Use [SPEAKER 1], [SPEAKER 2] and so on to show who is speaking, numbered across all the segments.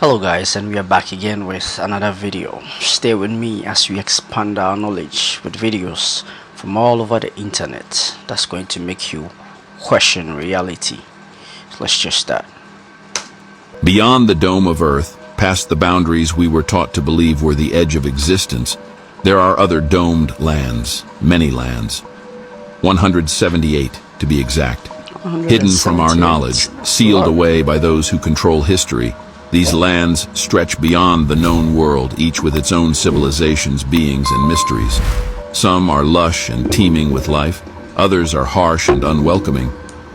[SPEAKER 1] Hello guys, and we are back again with another video. Stay with me as we expand our knowledge with videos from all over the internet that's going to make you question reality. So let's just start.
[SPEAKER 2] Beyond the dome of Earth, past the boundaries we were taught to believe were the edge of existence, there are other domed lands, many lands. 178 to be exact. Hidden from our knowledge, sealed away by those who control history. These lands stretch beyond the known world, each with its own civilizations, beings, and mysteries. Some are lush and teeming with life, others are harsh and unwelcoming,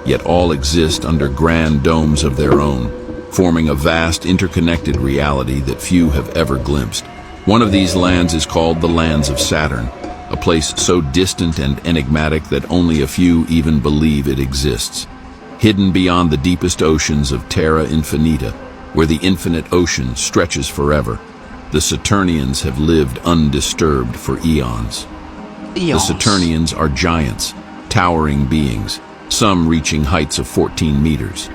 [SPEAKER 2] yet all exist under grand domes of their own, forming a vast interconnected reality that few have ever glimpsed. One of these lands is called the Lands of Saturn, a place so distant and enigmatic that only a few even believe it exists. Hidden beyond the deepest oceans of Terra Infinita, where the infinite ocean stretches forever, the Saturnians have lived undisturbed for eons. The Saturnians are giants, towering beings, some reaching heights of 14 meters.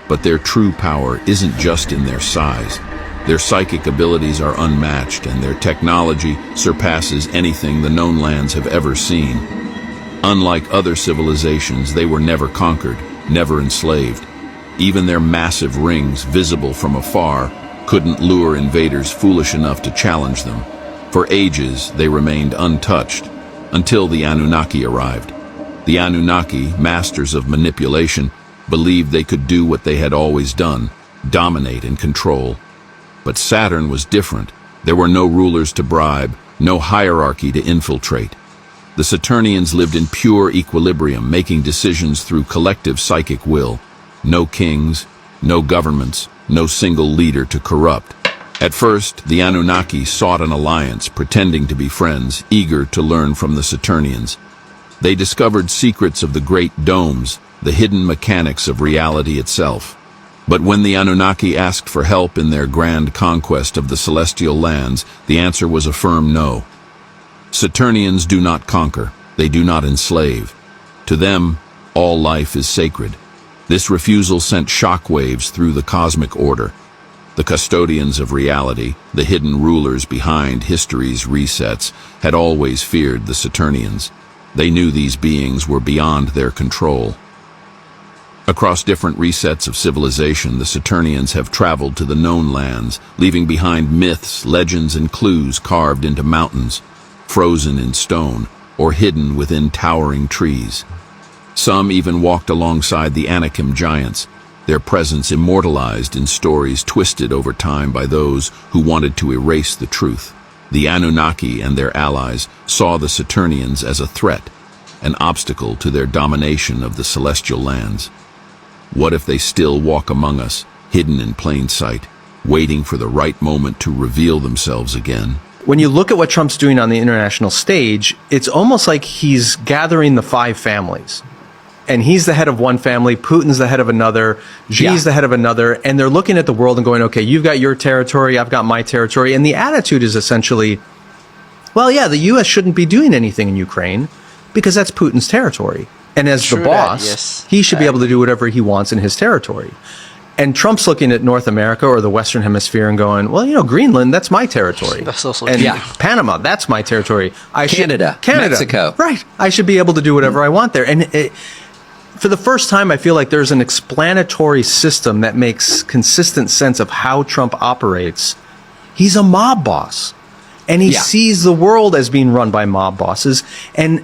[SPEAKER 2] But their true power isn't just in their size. Their psychic abilities are unmatched, and their technology surpasses anything the known lands have ever seen. Unlike other civilizations, they were never conquered, never enslaved. Even their massive rings, visible from afar, couldn't lure invaders foolish enough to challenge them. For ages, they remained untouched, until the Anunnaki arrived. The Anunnaki, masters of manipulation, believed they could do what they had always done, dominate and control. But Saturn was different. There were no rulers to bribe, no hierarchy to infiltrate. The Saturnians lived in pure equilibrium, making decisions through collective psychic will. No kings, no governments, no single leader to corrupt. At first, the Anunnaki sought an alliance, pretending to be friends, eager to learn from the Saturnians. They discovered secrets of the great domes, the hidden mechanics of reality itself. But when the Anunnaki asked for help in their grand conquest of the celestial lands, the answer was a firm no. Saturnians do not conquer, they do not enslave. To them, all life is sacred. This refusal sent shockwaves through the cosmic order. The custodians of reality, the hidden rulers behind history's resets, had always feared the Saturnians. They knew these beings were beyond their control. Across different resets of civilization, the Saturnians have traveled to the known lands, leaving behind myths, legends, and clues carved into mountains, frozen in stone, or hidden within towering trees. Some even walked alongside the Anakim giants, their presence immortalized in stories twisted over time by those who wanted to erase the truth. The Anunnaki and their allies saw the Saturnians as a threat, an obstacle to their domination of the celestial lands. What if they still walk among us, hidden in plain sight, waiting for the right moment to reveal themselves again?
[SPEAKER 3] When you look at what Trump's doing on the international stage, it's almost like he's gathering the five families. And he's the head of one family, Putin's the head of another, Xi's the head of another, and they're looking at the world and going, okay, you've got your territory, I've got my territory. And the attitude is essentially, well, yeah, the U.S. shouldn't be doing anything in Ukraine because that's Putin's territory. And as the boss, he should be able to do whatever he wants in his territory. And Trump's looking at North America or the Western Hemisphere and going, well, you know, Greenland, that's my territory.
[SPEAKER 1] That's also
[SPEAKER 3] and Panama, that's my territory.
[SPEAKER 4] Canada, Mexico.
[SPEAKER 3] Right. I should be able to do whatever I want there. And for the first time, I feel like there's an explanatory system that makes consistent sense of how Trump operates. He's a mob boss. And he sees the world as being run by mob bosses. And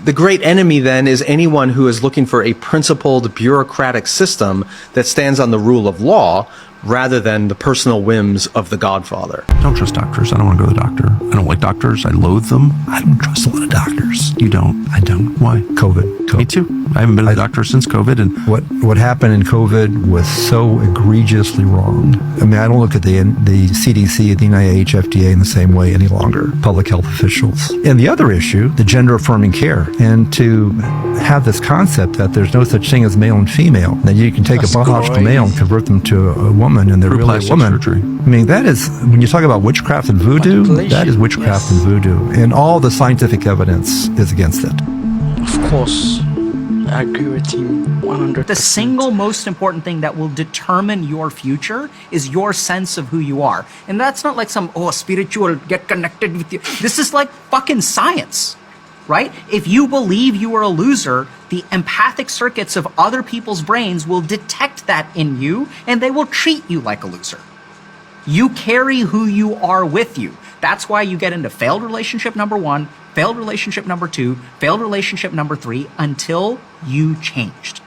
[SPEAKER 3] the great enemy then is anyone who is looking for a principled bureaucratic system that stands on the rule of law rather than the personal whims of the Godfather.
[SPEAKER 5] I don't trust doctors. I don't want to go to the doctor. I don't like doctors. I loathe them. I don't trust a lot of doctors. You don't? I don't. Why? COVID. Me too. I haven't been to the doctor since COVID. And
[SPEAKER 6] what happened in COVID was so egregiously wrong. I mean, I don't look at the CDC, the NIH, FDA in the same way any longer. Public health officials. And the other issue, the gender-affirming care, and to have this concept that there's no such thing as male and female, that you can take a biological male and convert them to a woman, and they're really a woman.
[SPEAKER 5] Surgery.
[SPEAKER 6] I mean, that is, when you talk about witchcraft and voodoo, that is witchcraft and voodoo. And all the scientific evidence is against it.
[SPEAKER 1] Of course, I agree with you 100%.
[SPEAKER 7] The single most important thing that will determine your future is your sense of who you are. And that's not like some, spiritual, get connected with you. This is like fucking science, right? If you believe you are a loser, the empathic circuits of other people's brains will detect that in you and they will treat you like a loser. You carry who you are with you. That's why you get into failed relationship number 1, failed relationship number 2, failed relationship number 3, until you changed.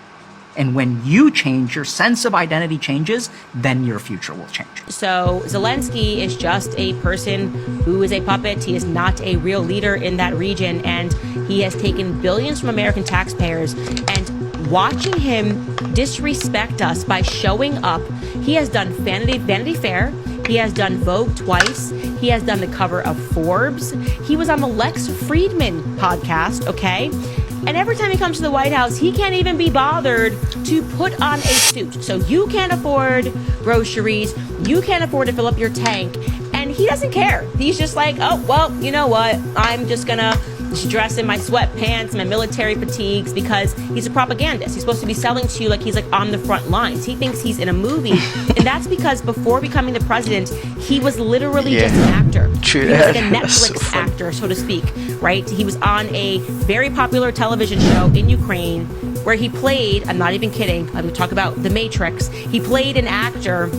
[SPEAKER 7] And when you change, your sense of identity changes, then your future will change.
[SPEAKER 8] So Zelensky is just a person who is a puppet. He is not a real leader in that region. And he has taken billions from American taxpayers. And watching him disrespect us by showing up, he has done Vanity Fair. He has done Vogue twice. He has done the cover of Forbes. He was on the Lex Friedman podcast, okay? And every time he comes to the White House, he can't even be bothered to put on a suit. So you can't afford groceries. You can't afford to fill up your tank. And he doesn't care. He's just like, oh, well, you know what? I'm just gonna dress in my sweatpants, my military fatigues, because he's a propagandist. He's supposed to be selling to you like he's like on the front lines. He thinks he's in a movie. And that's because before becoming the president, he was literally just an actor.
[SPEAKER 1] True.
[SPEAKER 8] He was like a Netflix actor, so to speak, right? He was on a very popular television show in Ukraine where he played, I'm not even kidding, I'm going to talk about The Matrix. He played an actor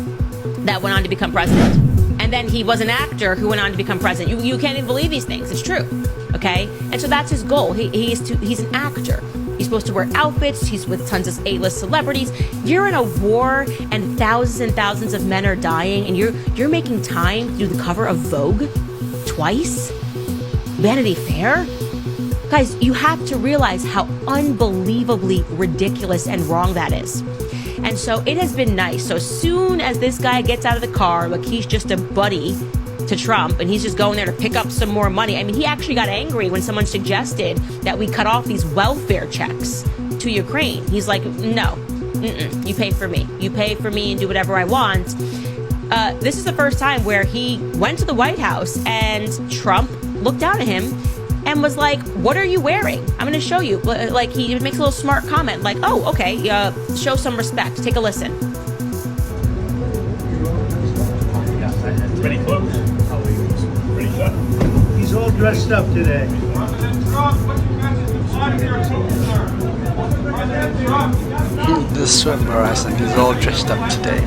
[SPEAKER 8] that went on to become president. And then he was an actor who went on to become president. You can't even believe these things. It's true. Okay? And so that's his goal. He's an actor. He's supposed to wear outfits. He's with tons of A-list celebrities. You're in a war and thousands of men are dying and you're making time to do the cover of Vogue twice? Vanity Fair? Guys, you have to realize how unbelievably ridiculous and wrong that is. And so it has been nice. So as soon as this guy gets out of the car, like he's just a buddy to Trump and he's just going there to pick up some more money. I mean, he actually got angry when someone suggested that we cut off these welfare checks to Ukraine. He's like, no, you pay for me. You pay for me and do whatever I want. This is the first time where he went to the White House and Trump looked down at him and was like, what are you wearing? I'm going to show you. Like, he makes a little smart comment like, oh, okay, show some respect. Take a listen.
[SPEAKER 9] Pretty close. Pretty good. He's all dressed up today.
[SPEAKER 1] This is so embarrassing. He's all dressed up today.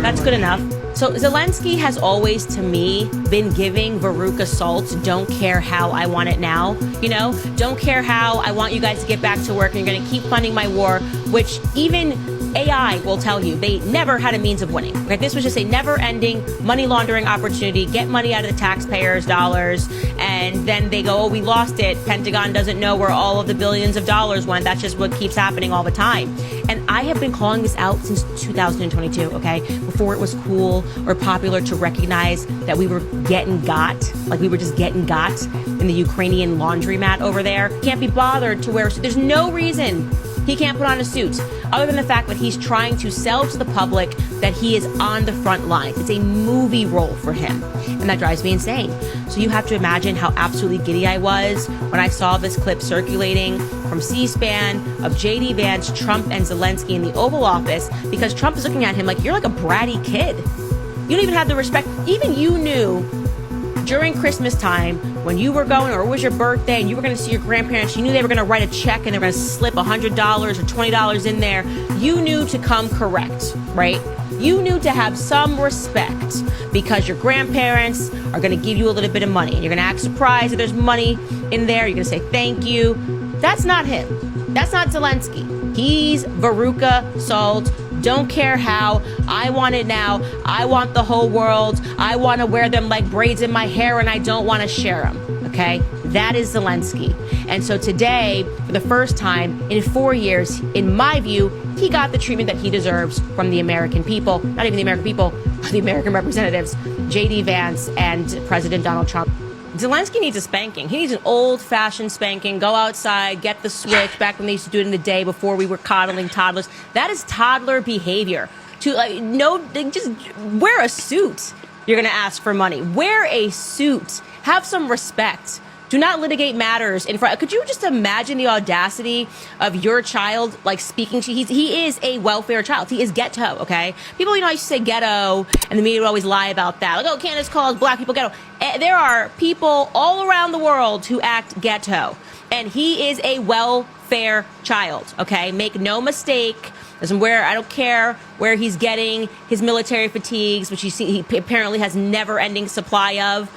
[SPEAKER 8] That's good enough. So Zelensky has always, to me, been giving Veruca Salt, don't care how, I want it now. You know, don't care how, I want you guys to get back to work and you're going to keep funding my war, which even AI will tell you they never had a means of winning. Right? This was just a never-ending money laundering opportunity, get money out of the taxpayers' dollars, and then they go, oh, we lost it. Pentagon doesn't know where all of the billions of dollars went. That's just what keeps happening all the time. And I have been calling this out since 2022, okay? Before it was cool or popular to recognize that we were getting got, like we were just getting got in the Ukrainian laundromat over there. Can't be bothered to wear a suit. There's no reason he can't put on a suit, other than the fact that he's trying to sell to the public that he is on the front lines. It's a movie role for him, and that drives me insane. So you have to imagine how absolutely giddy I was when I saw this clip circulating from C-SPAN of J.D. Vance, Trump, and Zelensky in the Oval Office, because Trump is looking at him like, you're like a bratty kid. You don't even have the respect. Even you knew during Christmas time when you were going, or it was your birthday and you were going to see your grandparents, you knew they were going to write a check and they were going to slip $100 or $20 in there. You knew to come correct, right? You knew to have some respect because your grandparents are going to give you a little bit of money and you're going to act surprised that there's money in there. You're going to say thank you. That's not him. That's not Zelensky. He's Veruca Salt. Don't care how. I want it now. I want the whole world. I want to wear them like braids in my hair and I don't want to share them. Okay? That is Zelensky. And so today, for the first time in 4 years, in my view, he got the treatment that he deserves from the American people. Not even the American people, the American representatives, J.D. Vance and President Donald Trump. Zelensky needs a spanking. He needs an old-fashioned spanking. Go outside, get the switch, back when they used to do it in the day before we were coddling toddlers. That is toddler behavior. Just wear a suit. You're going to ask for money. Wear a suit. Have some respect. Do not litigate matters in front. Could you just imagine the audacity of your child, like, speaking to you? He is a welfare child. He is ghetto, okay? People, I used to say ghetto, and the media would always lie about that. Like, oh, Candace calls black people ghetto. There are people all around the world who act ghetto, and he is a welfare child, okay? Make no mistake. I don't care where he's getting his military fatigues, which he apparently has never-ending supply of.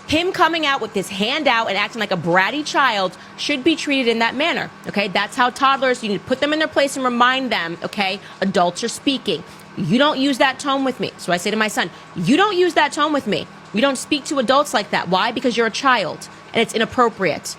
[SPEAKER 8] Him coming out with this hand out and acting like a bratty child should be treated in that manner, okay? That's how toddlers, you need to put them in their place and remind them, okay? Adults are speaking. You don't use that tone with me. So I say to my son, you don't use that tone with me. You don't speak to adults like that. Why? Because you're a child, and it's inappropriate.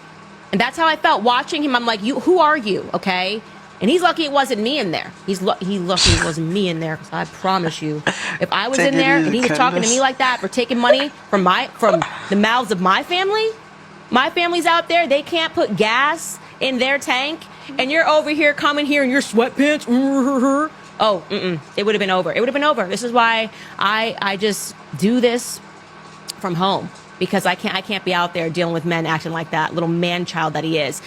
[SPEAKER 8] And that's how I felt watching him. I'm like, who are you, okay? And he's lucky it wasn't me in there. He's lucky it wasn't me in there, because I promise you, if I was in there and he was talking to me like that for taking money from the mouths of my family's out there, they can't put gas in their tank, and you're over here coming here in your sweatpants. It would have been over. It would have been over. This is why I just do this from home, because I can't be out there dealing with men acting like that little man child that he is.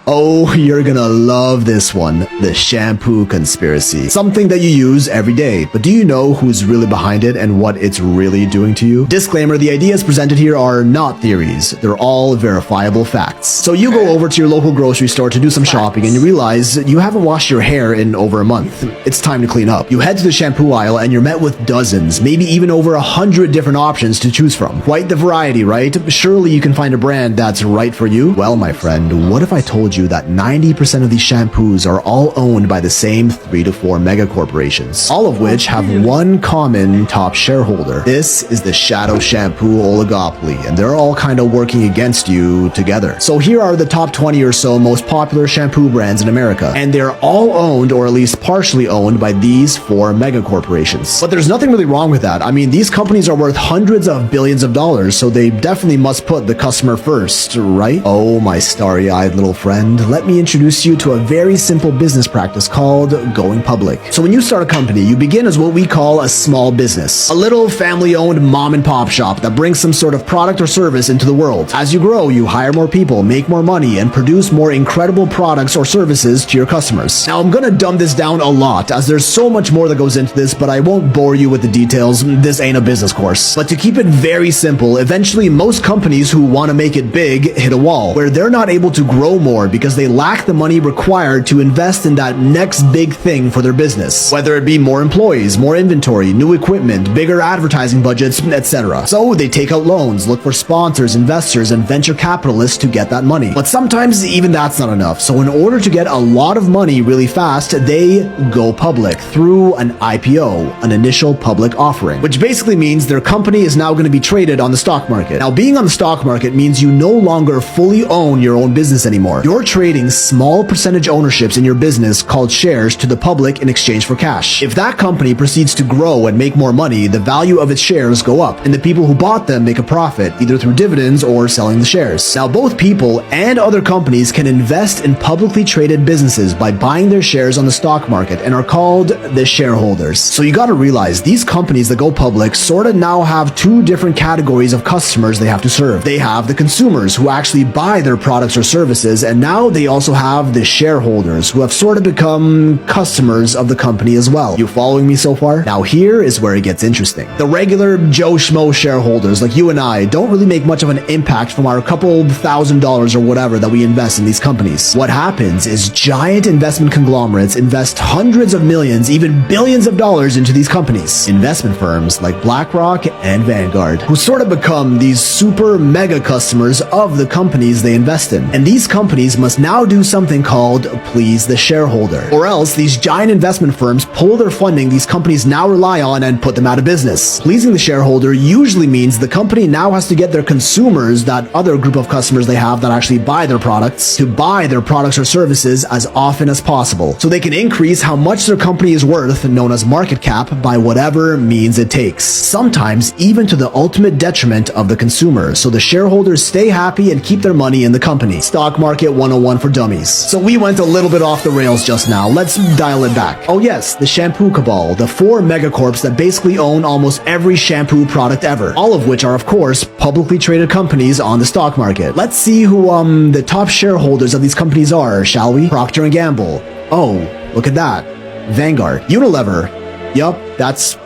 [SPEAKER 10] Oh, you're gonna love this one, the shampoo conspiracy. Something that you use every day, but do you know who's really behind it and what it's really doing to you? Disclaimer, the ideas presented here are not theories. They're all verifiable facts. So you go over to your local grocery store to do some shopping and you realize you haven't washed your hair in over a month. It's time to clean up. You head to the shampoo aisle and you're met with dozens, maybe even over 100 different options to choose from. Quite the variety, right? Surely you can find a brand that's right for you. Well, my friend, what if I told you that 90% of these shampoos are all owned by the same 3 to 4 mega corporations, all of which have one common top shareholder? This is the shadow shampoo oligopoly, and they're all kind of working against you together. So here are the top 20 or so most popular shampoo brands in America, and they're all owned, or at least partially owned, by these 4 mega corporations. But there's nothing really wrong with that. I mean, these companies are worth hundreds of billions of dollars, so they definitely must put the customer first, right? Oh, my starry-eyed little friend, let me introduce you to a very simple business practice called going public. So when you start a company, you begin as what we call a small business, a little family-owned mom and pop shop that brings some sort of product or service into the world. As you grow, you hire more people, make more money, and produce more incredible products or services to your customers. Now, I'm gonna dumb this down a lot, as there's so much more that goes into this, but I won't bore you with the details. This ain't a business course. But to keep it very simple, eventually most companies who want to make it big hit a wall, where they're not able to grow more because they lack the money required to invest in that next big thing for their business, whether it be more employees, more inventory, new equipment, bigger advertising budgets, etc. So they take out loans, look for sponsors, investors, and venture capitalists to get that money. But sometimes even that's not enough. So in order to get a lot of money really fast, they go public through an IPO, an initial public offering, which basically means their company is now going to be traded on the stock market. Now, being on the stock market means you no longer fully own your own business anymore. You're trading small percentage ownerships in your business called shares to the public in exchange for cash. If that company proceeds to grow and make more money, the value of its shares go up, and the people who bought them make a profit, either through dividends or selling the shares. Now, both people and other companies can invest in publicly traded businesses by buying their shares on the stock market and are called the shareholders. So you gotta realize these companies that go public sort of now have 2 different categories of customers they have to serve. They have the consumers who actually buy their products or services, and now they also have the shareholders who have sort of become customers of the company as well. You following me so far? Now here is where it gets interesting. The regular Joe Schmo shareholders like you and I don't really make much of an impact from our couple $1,000s or whatever that we invest in these companies. What happens is giant investment conglomerates invest hundreds of millions, even billions of dollars into these companies. Investment firms like BlackRock and Vanguard, who sort of become these super mega customers of the companies they invest in. And these companies must now do something called please the shareholder, or else these giant investment firms pull their funding these companies now rely on and put them out of business. Pleasing the shareholder usually means the company now has to get their consumers, that other group of customers they have that actually buy their products, to buy their products or services as often as possible, so they can increase how much their company is worth, known as market cap, by whatever means it takes, sometimes even to the ultimate detriment of the consumer, so the shareholders stay happy and keep their money in the company. Stock market 101 for dummies. So we went a little bit off the rails just now. Let's dial it back. Oh yes, the shampoo cabal, the 4 megacorps that basically own almost every shampoo product ever, all of which are of course publicly traded companies on the stock market. Let's see who the top shareholders of these companies are, shall we? Procter & Gamble. Oh, look at that. Vanguard. Unilever. Yup, that's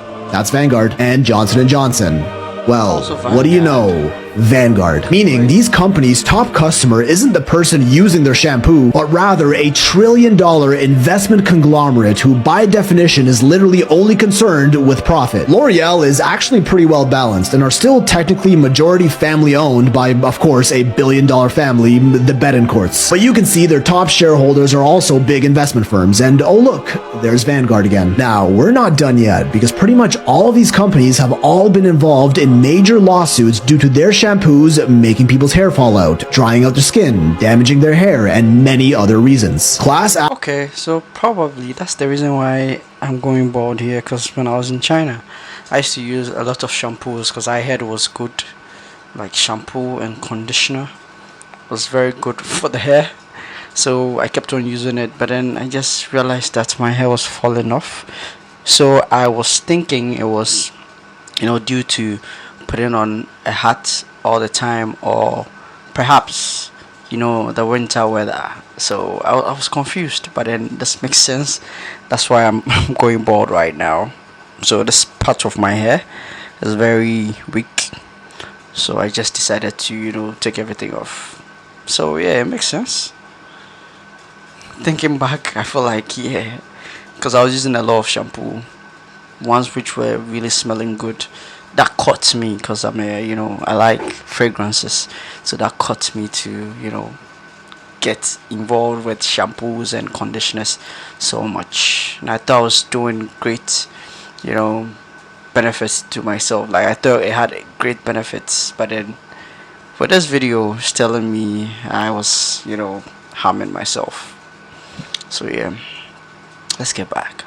[SPEAKER 10] Vanguard. And Johnson & Johnson. Well, what do you know? Vanguard. Meaning these companies' top customer isn't the person using their shampoo, but rather a $1 trillion investment conglomerate who by definition is literally only concerned with profit. L'Oreal is actually pretty well balanced and are still technically majority family owned by, of course, a $1 billion family, the Betancourts. But you can see their top shareholders are also big investment firms, and oh look, there's Vanguard again. Now, we're not done yet, because pretty much all of these companies have all been involved in major lawsuits due to their shampoos making people's hair fall out, drying out their skin, damaging their hair, and many other reasons.
[SPEAKER 1] Okay, so probably that's the reason why I'm going bald here, because when I was in China, I used to use a lot of shampoos because I heard it was good, like shampoo and conditioner was very good for the hair. So I kept on using it, but then I just realized that my hair was falling off. So I was thinking it was, due to putting on a hat all the time, or perhaps the winter weather. So I was confused, but then this makes sense. That's why I'm going bald right now. So this part of my hair is very weak, so I just decided to take everything off. So yeah, it makes sense. Thinking back, I feel like, yeah, because I was using a lot of shampoo, ones which were really smelling good. That caught me because I like fragrances, so that caught me to get involved with shampoos and conditioners so much. And I thought I was doing great, benefits to myself. Like I thought it had great benefits, but then for this video it's telling me I was harming myself. So yeah, let's get back.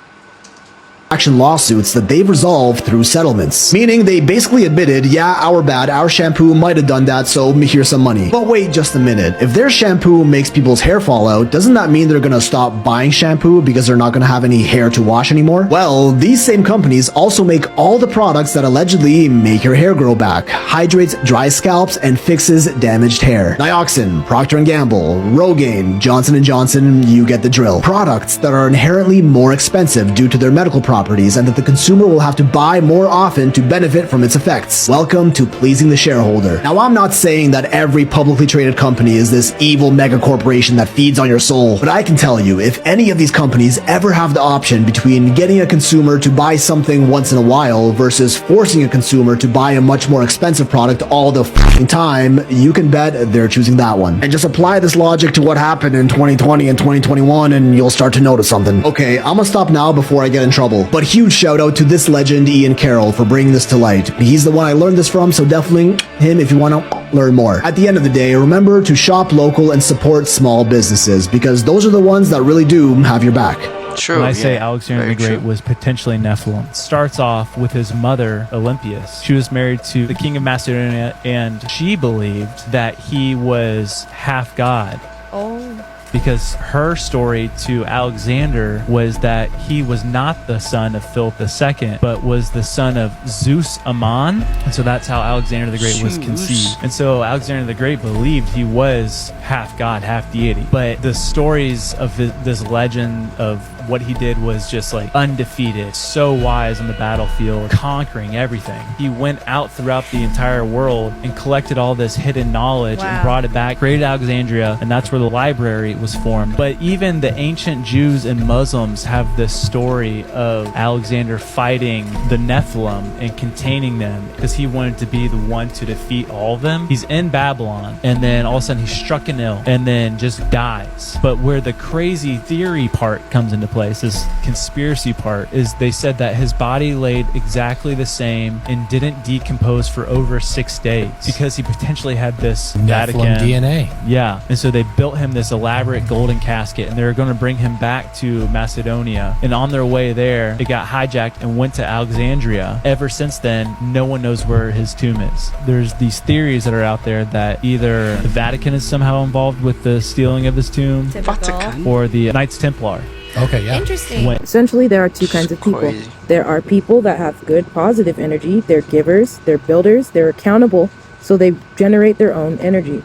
[SPEAKER 10] Action lawsuits that they've resolved through settlements. Meaning they basically admitted, yeah, our bad, our shampoo might have done that, so here's some money. But wait just a minute. If their shampoo makes people's hair fall out, doesn't that mean they're gonna stop buying shampoo because they're not gonna have any hair to wash anymore? Well, these same companies also make all the products that allegedly make your hair grow back, hydrates dry scalps, and fixes damaged hair. Nioxin, Procter & Gamble, Rogaine, Johnson & Johnson, you get the drill. Products that are inherently more expensive due to their medical properties, and that the consumer will have to buy more often to benefit from its effects. Welcome to pleasing the shareholder. Now, I'm not saying that every publicly traded company is this evil mega corporation that feeds on your soul, but I can tell you, if any of these companies ever have the option between getting a consumer to buy something once in a while versus forcing a consumer to buy a much more expensive product all the f***ing time, you can bet they're choosing that one. And just apply this logic to what happened in 2020 and 2021 and you'll start to notice something. Okay, I'm gonna stop now before I get in trouble. But huge shout out to this legend, Ian Carroll, for bringing this to light. He's the one I learned this from, so definitely him if you want to learn more. At the end of the day, remember to shop local and support small businesses, because those are the ones that really do have your back.
[SPEAKER 1] True.
[SPEAKER 11] When I say Alexander the Great was potentially Nephilim, starts off with his mother, Olympias. She was married to the king of Macedonia, and she believed that he was half god.
[SPEAKER 8] Oh.
[SPEAKER 11] Because her story to Alexander was that he was not the son of Philip II, but was the son of Zeus Ammon. And so that's how Alexander the Great was conceived. And so Alexander the Great believed he was half god, half deity. But the stories of this legend of what he did was just like undefeated, so wise on the battlefield, conquering everything. He went out throughout the entire world and collected all this hidden knowledge and brought it back, created Alexandria, and that's where the library was formed. But even the ancient Jews and Muslims have this story of Alexander fighting the Nephilim and containing them because he wanted to be the one to defeat all of them. He's in Babylon, and then all of a sudden he's struck and ill and then just dies. But where the crazy theory part comes into play place, this conspiracy part, is they said that his body laid exactly the same and didn't decompose for over 6 days because he potentially had this Vatican
[SPEAKER 12] DNA.
[SPEAKER 11] Yeah, and so they built him this elaborate golden casket, and they were going to bring him back to Macedonia. And on their way there, it got hijacked and went to Alexandria. Ever since then, no one knows where his tomb is. There's these theories that are out there that either the Vatican is somehow involved with the stealing of his tomb,
[SPEAKER 8] Typical.
[SPEAKER 11] or the Knights Templar.
[SPEAKER 12] Okay, yeah.
[SPEAKER 8] Interesting.
[SPEAKER 13] Essentially, there are two kinds of people.
[SPEAKER 1] Crazy.
[SPEAKER 13] There are people that have good positive energy. They're givers, they're builders, they're accountable, so they generate their own energy.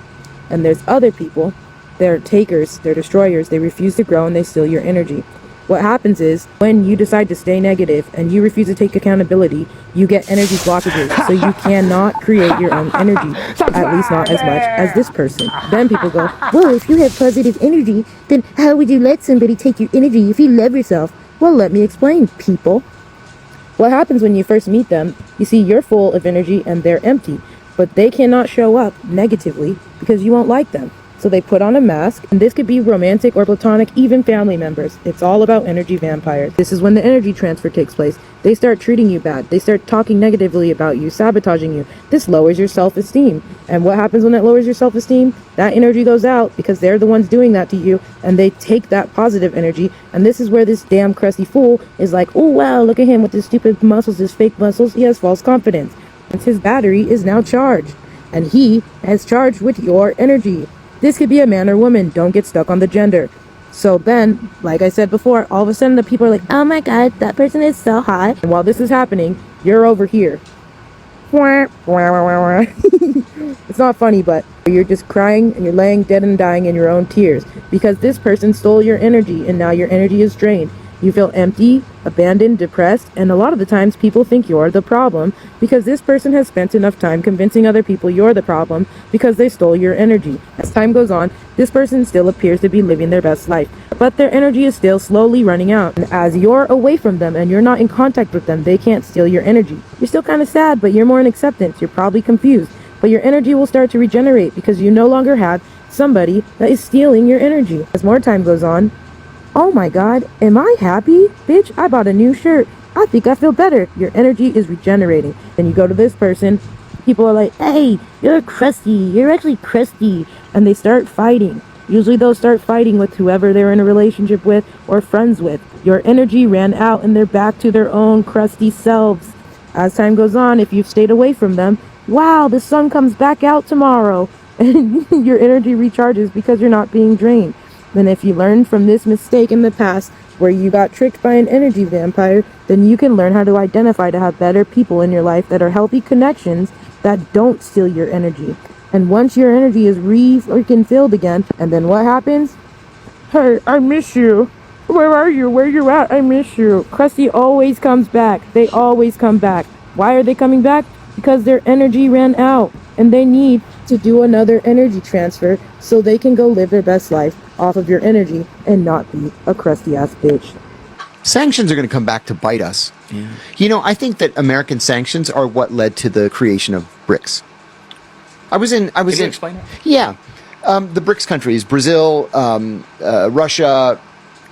[SPEAKER 13] And there's other people, they're takers, they're destroyers, they refuse to grow and they steal your energy. What happens is, when you decide to stay negative and you refuse to take accountability, you get energy blockages, so you cannot create your own energy, at least not as much as this person. Then people go, well, if you have positive energy, then how would you let somebody take your energy if you love yourself? Well, let me explain, people. What happens when you first meet them, you see you're full of energy and they're empty, but they cannot show up negatively because you won't like them. So they put on a mask, and this could be romantic or platonic, even family members. It's all about energy vampires. This is when the energy transfer takes place. They start treating you bad. They start talking negatively about you, sabotaging you. This lowers your self-esteem. And what happens when that lowers your self-esteem? That energy goes out because they're the ones doing that to you, and they take that positive energy. And this is where this damn crusty fool is like, oh wow, look at him with his stupid muscles, his fake muscles. He has false confidence. And his battery is now charged, and he has charged with your energy. This could be a man or woman. Don't get stuck on the gender. So then, like I said before, all of a sudden the people are like, oh my god, that person is so hot. And while this is happening, you're over here. It's not funny, but you're just crying and you're laying dead and dying in your own tears because this person stole your energy and now your energy is drained. You feel empty, abandoned, depressed, and a lot of the times people think you're the problem because this person has spent enough time convincing other people you're the problem because they stole your energy. As time goes on, this person still appears to be living their best life, but their energy is still slowly running out. And as you're away from them and you're not in contact with them, they can't steal your energy. You're still kind of sad, but you're more in acceptance. You're probably confused, but your energy will start to regenerate because you no longer have somebody that is stealing your energy. As more time goes on, oh my god, am I happy? Bitch, I bought a new shirt. I think I feel better. Your energy is regenerating. Then you go to this person. People are like, hey, you're crusty. You're actually crusty. And they start fighting. Usually they'll start fighting with whoever they're in a relationship with or friends with. Your energy ran out and they're back to their own crusty selves. As time goes on, if you've stayed away from them, wow, the sun comes back out tomorrow. And your energy recharges because you're not being drained. Then if you learn from this mistake in the past where you got tricked by an energy vampire, then you can learn how to identify to have better people in your life that are healthy connections that don't steal your energy. And once your energy is freaking filled again, and then what happens? Hey, I miss you. Where are you? Where you at? I miss you. Krusty always comes back. They always come back. Why are they coming back? Because their energy ran out and they need to do another energy transfer so they can go live their best life off of your energy and not be a crusty ass bitch.
[SPEAKER 14] Sanctions are going to come back to bite us. Yeah. You know, I think that American sanctions are what led to the creation of BRICS. Can you explain it? Yeah. The BRICS countries, Brazil, Russia,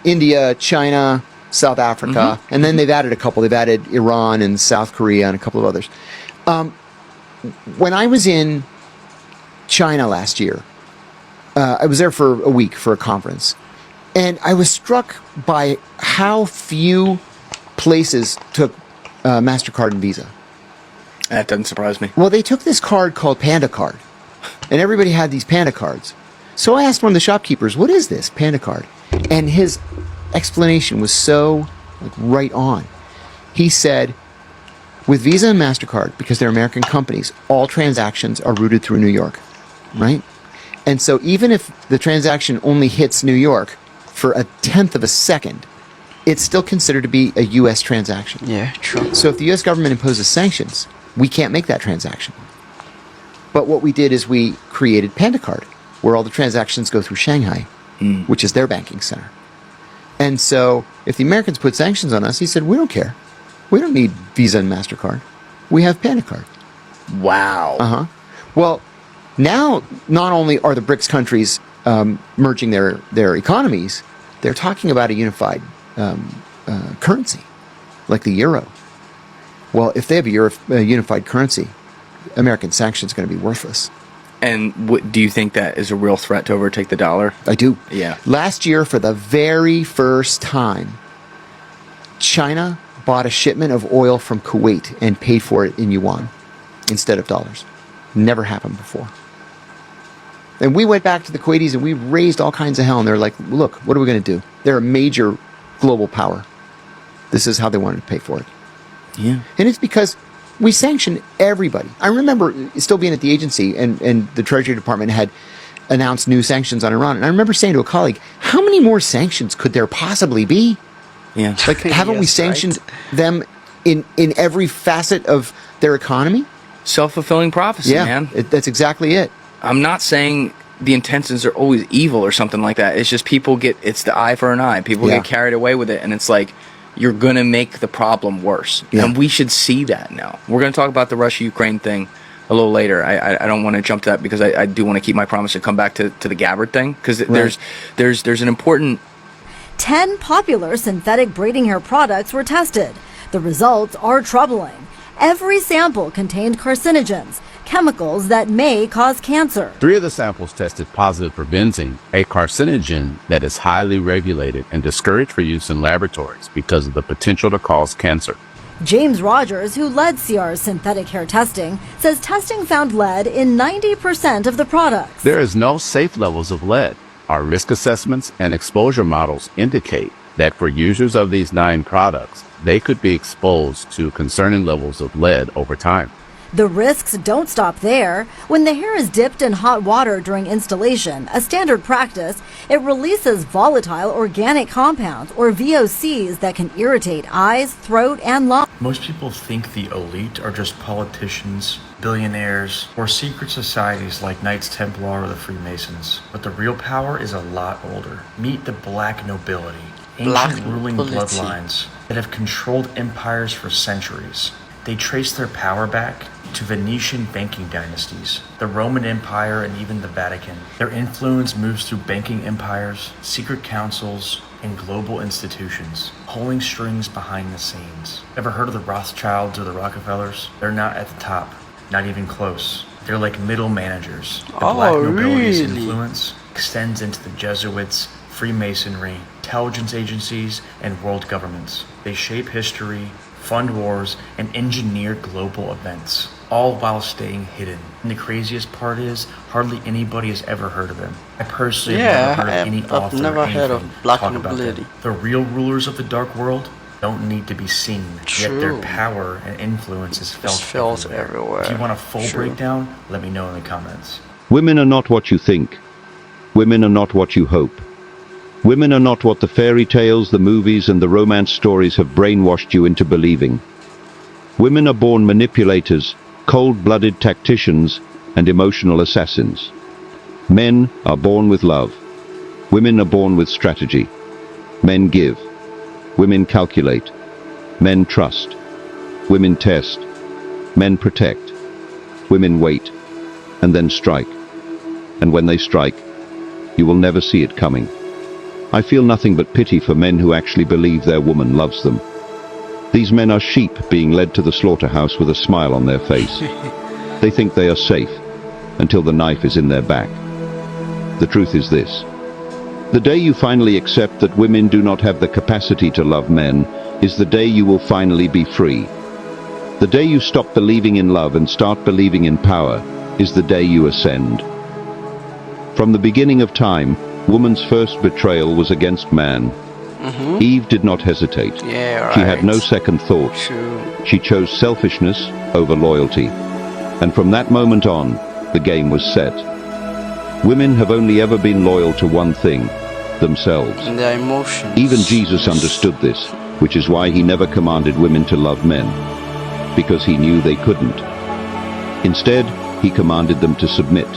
[SPEAKER 14] India, China, South Africa, and then they've added a couple. They've added Iran and South Korea and a couple of others. When I was in China last year, I was there for a week for a conference, and I was struck by how few places took MasterCard and Visa.
[SPEAKER 1] That doesn't surprise me.
[SPEAKER 14] Well, they took this card called Panda Card, and everybody had these Panda cards. So I asked one of the shopkeepers, what is this Panda Card? And his explanation was so right on. He said, with Visa and MasterCard, because they're American companies, all transactions are routed through New York, right? And so even if the transaction only hits New York for a tenth of a second, it's still considered to be a U.S. transaction.
[SPEAKER 1] Yeah, true.
[SPEAKER 14] So if the U.S. government imposes sanctions, we can't make that transaction. But what we did is we created Panda Card, where all the transactions go through Shanghai, which is their banking center. And so if the Americans put sanctions on us, he said, we don't care. We don't need Visa and MasterCard. We have Panda Card.
[SPEAKER 1] Wow.
[SPEAKER 14] Well, now not only are the BRICS countries merging their economies, they're talking about a unified currency, like the euro. Well, if they have a unified currency, American sanctions are going to be worthless.
[SPEAKER 12] And do you think that is a real threat to overtake the dollar?
[SPEAKER 14] I do.
[SPEAKER 12] Yeah.
[SPEAKER 14] Last year, for the very first time, China bought a shipment of oil from Kuwait and paid for it in yuan instead of dollars. Never happened before. And we went back to the Kuwaitis and we raised all kinds of hell. And they're like, look, what are we going to do? They're a major global power. This is how they wanted to pay for it.
[SPEAKER 12] Yeah.
[SPEAKER 14] And it's because we sanctioned everybody. I remember still being at the agency and the Treasury Department had announced new sanctions on Iran. And I remember saying to a colleague, how many more sanctions could there possibly be?
[SPEAKER 12] Yeah.
[SPEAKER 14] Like, haven't we sanctioned them in every facet of their economy?
[SPEAKER 12] Self-fulfilling prophecy, man.
[SPEAKER 14] That's exactly it.
[SPEAKER 12] I'm not saying the intentions are always evil or something like that. It's just it's the eye for an eye. People get carried away with it, and it's like, you're going to make the problem worse. Yeah. And we should see that now. We're going to talk about the Russia-Ukraine thing a little later. I don't want to jump to that because I do want to keep my promise to come back to the Gabbard thing, because there's an important...
[SPEAKER 15] 10 popular synthetic braiding hair products were tested. The results are troubling. Every sample contained carcinogens, chemicals that may cause cancer.
[SPEAKER 16] 3 of the samples tested positive for benzene, a carcinogen that is highly regulated and discouraged for use in laboratories because of the potential to cause cancer.
[SPEAKER 15] James Rogers, who led CR's synthetic hair testing, says testing found lead in 90% of the products.
[SPEAKER 16] There is no safe levels of lead. Our risk assessments and exposure models indicate that for users of these 9 products, they could be exposed to concerning levels of lead over time.
[SPEAKER 15] The risks don't stop there. When the hair is dipped in hot water during installation, a standard practice, it releases volatile organic compounds, or VOCs, that can irritate eyes, throat, and lungs.
[SPEAKER 17] Most people think the elite are just politicians, billionaires, or secret societies like Knights Templar or the Freemasons. But the real power is a lot older. Meet the black nobility, ancient ruling bloodlines that have controlled empires for centuries. They trace their power back to Venetian banking dynasties, the Roman Empire, and even the Vatican. Their influence moves through banking empires, secret councils, and global institutions, pulling strings behind the scenes. Ever heard of the Rothschilds or the Rockefellers? They're not at the top, not even close. They're like middle managers. The black nobility's influence extends into the Jesuits, Freemasonry, intelligence agencies, and world governments. They shape history, fund wars, and engineer global events, all while staying hidden. And the craziest part is, hardly anybody has ever heard of them. I personally have never heard of any author
[SPEAKER 1] I've never heard of black
[SPEAKER 17] talk about
[SPEAKER 1] nobility.
[SPEAKER 17] them. The real rulers of the dark world don't need to be seen, yet their power and influence is felt everywhere. If you want a full breakdown, let me know in the comments.
[SPEAKER 18] Women are not what you think. Women are not what you hope. Women are not what the fairy tales, the movies, and the romance stories have brainwashed you into believing. Women are born manipulators, cold-blooded tacticians, and emotional assassins. Men are born with love. Women are born with strategy. Men give. Women calculate. Men trust. Women test. Men protect. Women wait, and then strike. And when they strike, you will never see it coming. I feel nothing but pity for men who actually believe their woman loves them. These men are sheep being led to the slaughterhouse with a smile on their face. They think they are safe until the knife is in their back. The truth is this: the day you finally accept that women do not have the capacity to love men is the day you will finally be free. The day you stop believing in love and start believing in power is the day you ascend. From the beginning of time, woman's first betrayal was against man. Eve did not hesitate. She had no second thoughts. She chose selfishness over loyalty. And from that moment on, the game was set. Women have only ever been loyal to one thing: themselves.
[SPEAKER 1] And their emotions.
[SPEAKER 18] Even Jesus understood this, which is why he never commanded women to love men, because he knew they couldn't. Instead, he commanded them to submit.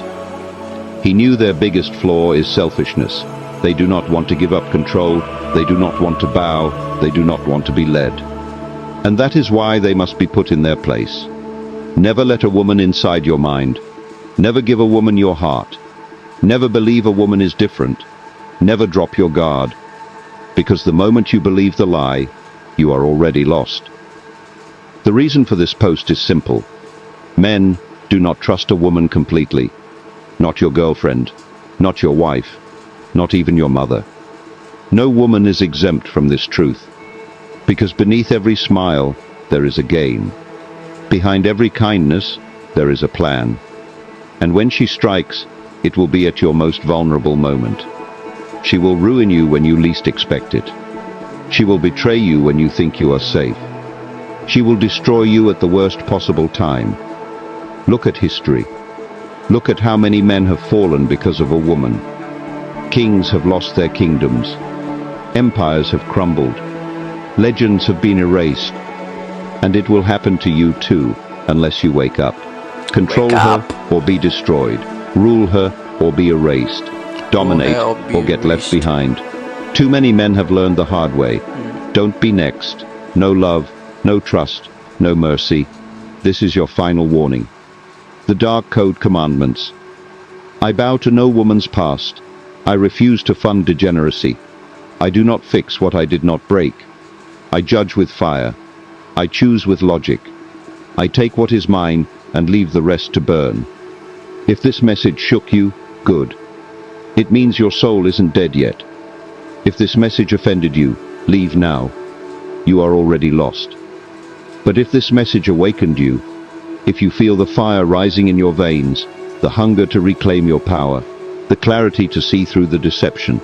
[SPEAKER 18] He knew their biggest flaw is selfishness. They do not want to give up control. They do not want to bow. They do not want to be led. And that is why they must be put in their place. Never let a woman inside your mind. Never give a woman your heart. Never believe a woman is different. Never drop your guard. because the moment you believe the lie, you are already lost. The reason for this post is simple. Men do not trust a woman completely. Not your girlfriend, not your wife, not even your mother. No woman is exempt from this truth, because beneath every smile there is a game. Behind every kindness there is a plan. And when she strikes, it will be at your most vulnerable moment. She will ruin you when you least expect it. She will betray you when you think you are safe. She will destroy you at the worst possible time. Look at history. Look at how many men have fallen because of a woman. Kings have lost their kingdoms. Empires have crumbled. Legends have been erased. And it will happen to you too, unless you wake up. Control her or be destroyed. Rule her or be erased. Dominate or get left behind. Too many men have learned the hard way. Don't be next. No love, no trust, no mercy. This is your final warning. The Dark Code Commandments. I bow to no woman's past. I refuse to fund degeneracy. I do not fix what I did not break. I judge with fire. I choose with logic. I take what is mine and leave the rest to burn. If this message shook you, good. It means your soul isn't dead yet. If this message offended you, leave now. You are already lost. But if this message awakened you, if you feel the fire rising in your veins, the hunger to reclaim your power, the clarity to see through the deception,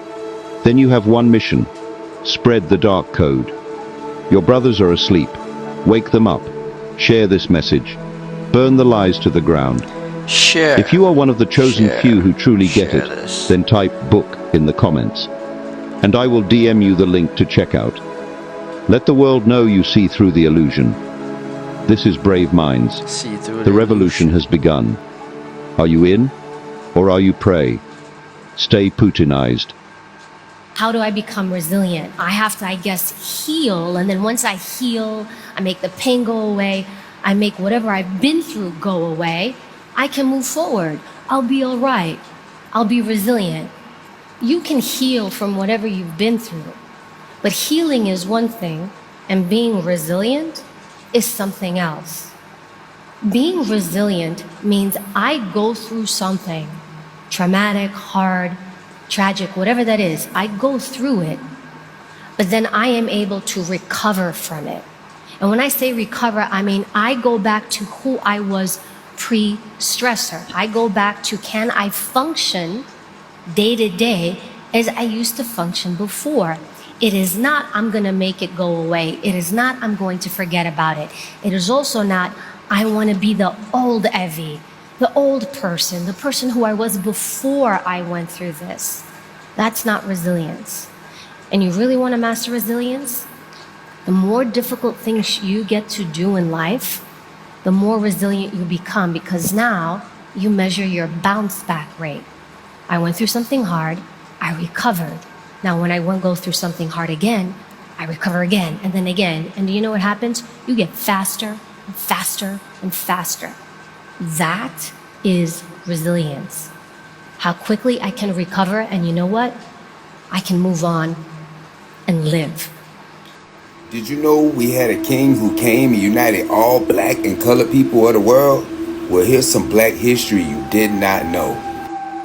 [SPEAKER 18] then you have one mission: spread the dark code. Your brothers are asleep. Wake them up. Share this message. Burn the lies to the ground.
[SPEAKER 1] Share.
[SPEAKER 18] If you are one of the chosen few who truly get it, then type book in the comments, and I will DM you the link to check out. Let the world know you see through the illusion. This is Brave Minds. The revolution has begun. Are you in, or are you prey? Stay Putinized.
[SPEAKER 19] How do I become resilient? I have to, I guess, heal. And then once I heal, I make the pain go away. I make whatever I've been through go away. I can move forward. I'll be all right. I'll be resilient. You can heal from whatever you've been through. But healing is one thing, and being resilient is something else. Being resilient means I go through something traumatic, hard, tragic, whatever that is. I go through it, but then I am able to recover from it. And when I say recover, I mean I go back to who I was pre-stressor. I go back to, can I function day to day as I used to function before? It is not, I'm going to make it go away. It is not, I'm going to forget about it. It is also not, I want to be the old Evie, the old person, the person who I was before I went through this. That's not resilience. And you really want to master resilience? The more difficult things you get to do in life, the more resilient you become, because now you measure your bounce back rate. I went through something hard, I recovered. Now when I go through something hard again, I recover again, and then again. And do you know what happens? You get faster and faster and faster. That is resilience. How quickly I can recover, and you know what? I can move on and live.
[SPEAKER 20] Did you know we had a king who came and united all black and colored people of the world? Well, here's some black history you did not know.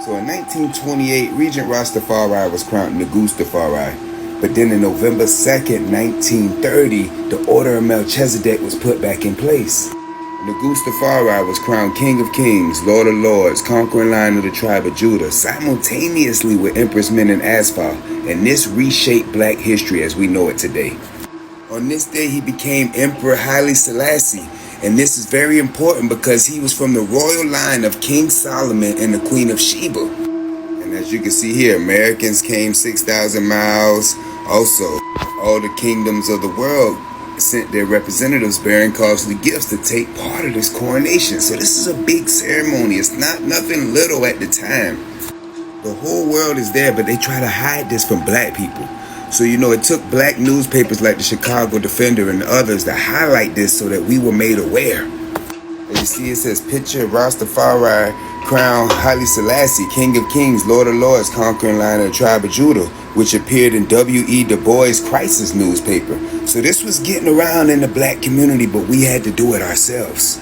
[SPEAKER 20] So in 1928, Regent Rastafari was crowned Negustafari. But then on November 2nd, 1930, the Order of Melchizedek was put back in place. Negustafari was crowned King of Kings, Lord of Lords, conquering lion of the tribe of Judah, simultaneously with Empress Menen Asfal, and this reshaped black history as we know it today. On this day, he became Emperor Haile Selassie, and this is very important because he was from the royal line of King Solomon and the Queen of Sheba. And as you can see here, Americans came 6,000 miles. Also, all the kingdoms of the world sent their representatives bearing costly gifts to take part of this coronation. So this is a big ceremony. It's not nothing little at the time. The whole world is there, but they try to hide this from black people. So, you know, it took black newspapers like the Chicago Defender and others to highlight this so that we were made aware. As you see, it says picture Rastafari crown Haile Selassie, King of Kings, Lord of Lords, conquering line of the tribe of Judah, which appeared in W.E. Du Bois' Crisis newspaper. So this was getting around in the black community, but we had to do it ourselves.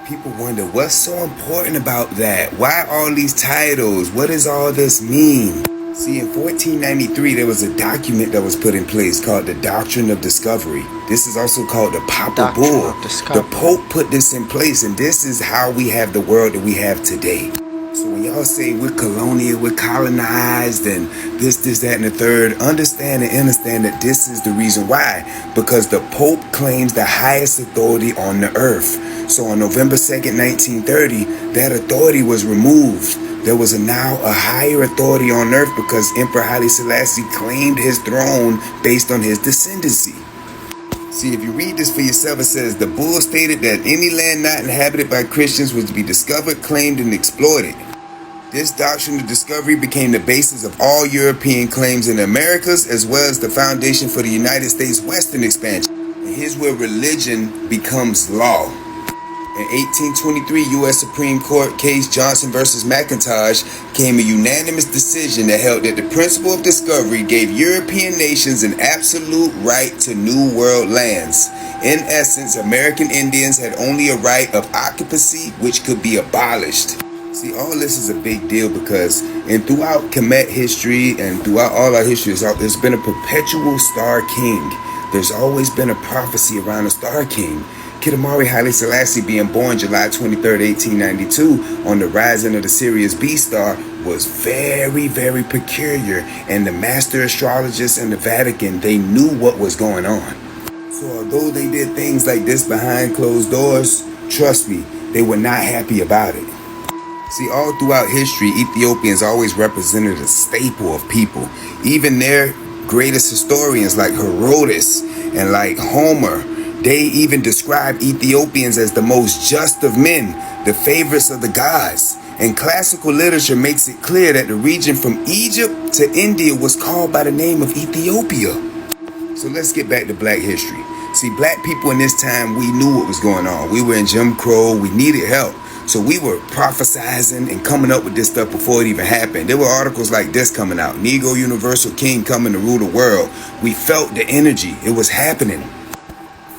[SPEAKER 20] People wonder, what's so important about that? Why all these titles? What does all this mean? See, in 1493, there was a document that was put in place called the Doctrine of Discovery. This is also called the Papal Bull. The Pope put this in place, and this is how we have the world that we have today. So when y'all say we're colonial, we're colonized, and this, that, and the third, understand that this is the reason why. Because the Pope claims the highest authority on the earth. So on November 2nd, 1930, that authority was removed. There was now a higher authority on earth because Emperor Haile Selassie claimed his throne based on his descendancy. See, if you read this for yourself, it says, the bull stated that any land not inhabited by Christians was to be discovered, claimed, and exploited. This doctrine of discovery became the basis of all European claims in the Americas, as well as the foundation for the United States Western expansion. And here's where religion becomes law. In 1823, U.S. Supreme Court case Johnson versus McIntosh came a unanimous decision that held that the principle of discovery gave European nations an absolute right to New World lands. In essence, American Indians had only a right of occupancy which could be abolished. See, all this is a big deal because throughout Kemet history and throughout all our history, there's been a perpetual Star King. There's always been a prophecy around a Star King. Kidamari Haile Selassie being born July 23rd, 1892 on the rising of the Sirius B star was very, very peculiar, and the master astrologists in the Vatican, they knew what was going on. So although they did things like this behind closed doors, trust me, they were not happy about it. See, all throughout history, Ethiopians always represented a staple of people. Even their greatest historians like Herodotus and like Homer, they even describe Ethiopians as the most just of men, the favorites of the gods. And classical literature makes it clear that the region from Egypt to India was called by the name of Ethiopia. So let's get back to black history. See, black people in this time, we knew what was going on. We were in Jim Crow, we needed help. So we were prophesizing and coming up with this stuff before it even happened. There were articles like this coming out, Negro Universal King coming to rule the world. We felt the energy, it was happening.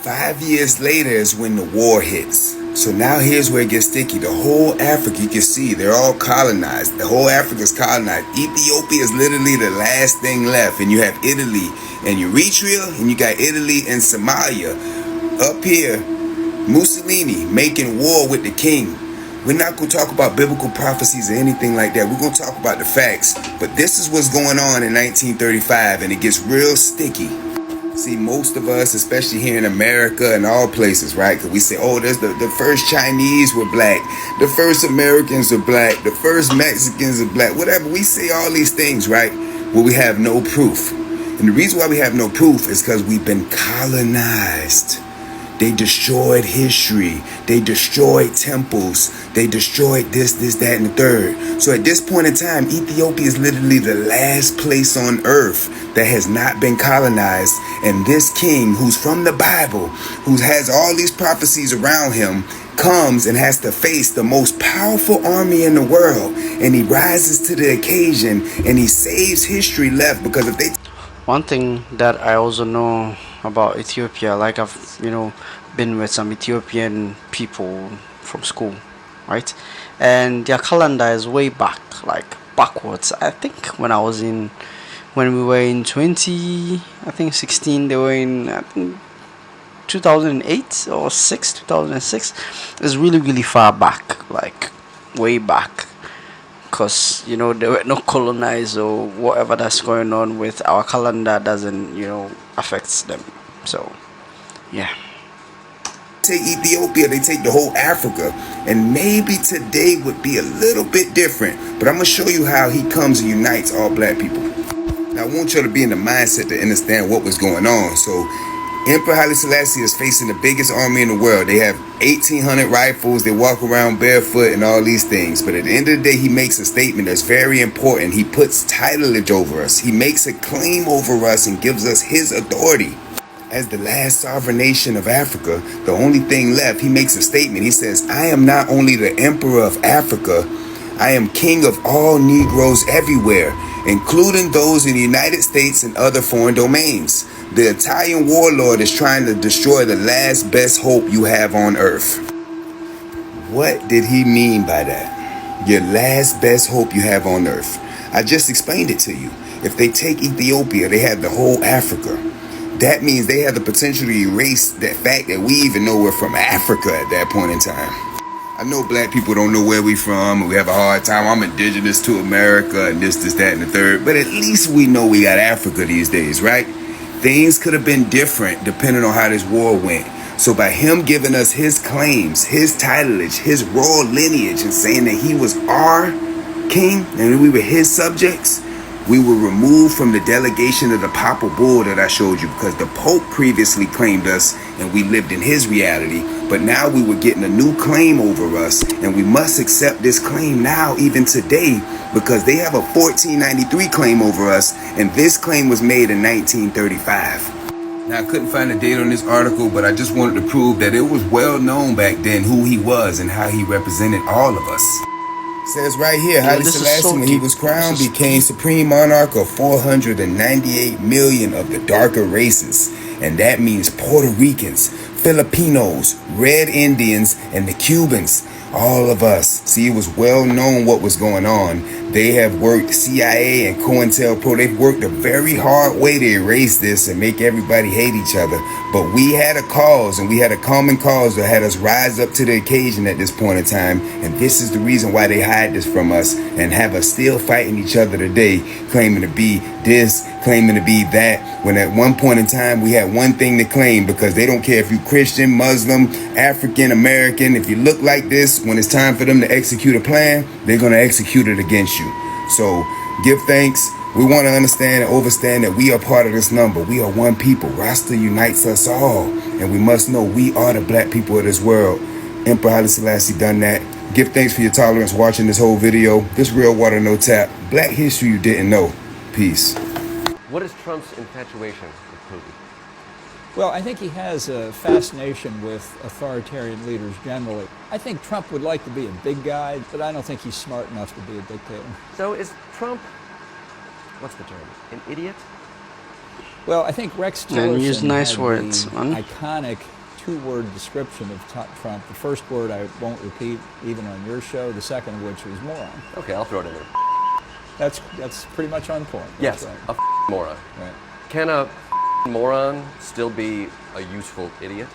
[SPEAKER 20] 5 years later is when the war hits. So now here's where it gets sticky. The whole Africa, you can see, they're all colonized. The whole Africa is colonized. Ethiopia is literally the last thing left. And you have Italy and Eritrea, and you got Italy and Somalia. Up here, Mussolini making war with the king. We're not going to talk about biblical prophecies or anything like that. We're going to talk about the facts. But this is what's going on in 1935, and it gets real sticky. See, most of us, especially here in America and all places, right? Because we say, oh, there's the first Chinese were black. The first Americans are black. The first Mexicans are black. Whatever. We say all these things, right? Well, we have no proof. And the reason why we have no proof is because we've been colonized. They destroyed history. They destroyed temples. They destroyed this, that, and the third. So at this point in time, Ethiopia is literally the last place on earth that has not been colonized. And this king, who's from the Bible, who has all these prophecies around him, comes and has to face the most powerful army in the world. And he rises to the occasion and he saves history left because if they...
[SPEAKER 1] One thing that I also know about Ethiopia, like I've been with some Ethiopian people from school, right, and their calendar is way back, like backwards. I think when we were in 2016, they were in 2008 or 2006. It's really far back, like way back, because they were not colonized or whatever that's going on with our calendar doesn't affects them. So yeah,
[SPEAKER 20] take Ethiopia, they take the whole Africa, and maybe today would be a little bit different, but I'm gonna show you how he comes and unites all black people. Now I want you to be in the mindset to understand what was going on. So Emperor Haile Selassie is facing the biggest army in the world. They have 1,800 rifles. They walk around barefoot and all these things. But at the end of the day, he makes a statement that's very important. He puts tutelage over us. He makes a claim over us and gives us his authority. as the last sovereign nation of Africa, the only thing left, he makes a statement. He says, I am not only the emperor of Africa, I am king of all Negroes everywhere, including those in the United States and other foreign domains. The Italian warlord is trying to destroy the last best hope you have on earth. What did he mean by that? Your last best hope you have on earth. I just explained it to you. If they take Ethiopia, they have the whole Africa. That means they have the potential to erase the fact that we even know we're from Africa at that point in time. I know black people don't know where we from, and we have a hard time. I'm indigenous to America and this, that, and the third. But at least we know we got Africa these days, right? Things could have been different depending on how this war went. So by him giving us his claims, his titleage, his royal lineage, and saying that he was our king and we were his subjects, we were removed from the delegation of the papal bull that I showed you, because the Pope previously claimed us and we lived in his reality. But now we were getting a new claim over us, and we must accept this claim now, even today, because they have a 1493 claim over us, and this claim was made in 1935. Now, I couldn't find a date on this article, but I just wanted to prove that it was well known back then who he was and how he represented all of us. Says right here, Haile Selassie, when he was crowned, became supreme monarch of 498 million of the darker races. And that means Puerto Ricans, Filipinos, Red Indians, and the Cubans. All of us. See, it was well known what was going on. They have worked, CIA and COINTELPRO, they've worked a very hard way to erase this and make everybody hate each other. But we had a cause, and we had a common cause that had us rise up to the occasion at this point in time. And this is the reason why they hide this from us and have us still fighting each other today, claiming to be this, claiming to be that, when at one point in time we had one thing to claim, because they don't care if you're Christian, Muslim, African, American. If you look like this, when it's time for them to execute a plan, they're going to execute it against you. So give thanks. We want to understand and understand that we are part of this number. We are one people. Rasta unites us all. And we must know we are the black people of this world. Emperor Haile Selassie done that. Give thanks for your tolerance watching this whole video. This Real Water No Tap. Black history you didn't know. Peace.
[SPEAKER 21] What is Trump's infatuation with Putin?
[SPEAKER 22] Well, I think he has a fascination with authoritarian leaders generally. I think Trump would like to be a big guy, but I don't think he's smart enough to be a dictator.
[SPEAKER 21] So is Trump, what's the term, an idiot?
[SPEAKER 22] Well, I think Rex
[SPEAKER 1] Man, use
[SPEAKER 22] Tillerson
[SPEAKER 1] nice
[SPEAKER 22] had
[SPEAKER 1] words,
[SPEAKER 22] the
[SPEAKER 1] man.
[SPEAKER 22] iconic two-word description of Trump. The first word I won't repeat even on your show, the second of which was moron.
[SPEAKER 21] Okay, I'll throw it in there.
[SPEAKER 22] That's pretty much on point.
[SPEAKER 21] Yes,
[SPEAKER 22] That's right.
[SPEAKER 21] a moron.
[SPEAKER 22] Right.
[SPEAKER 21] Can a moron still be a useful idiot?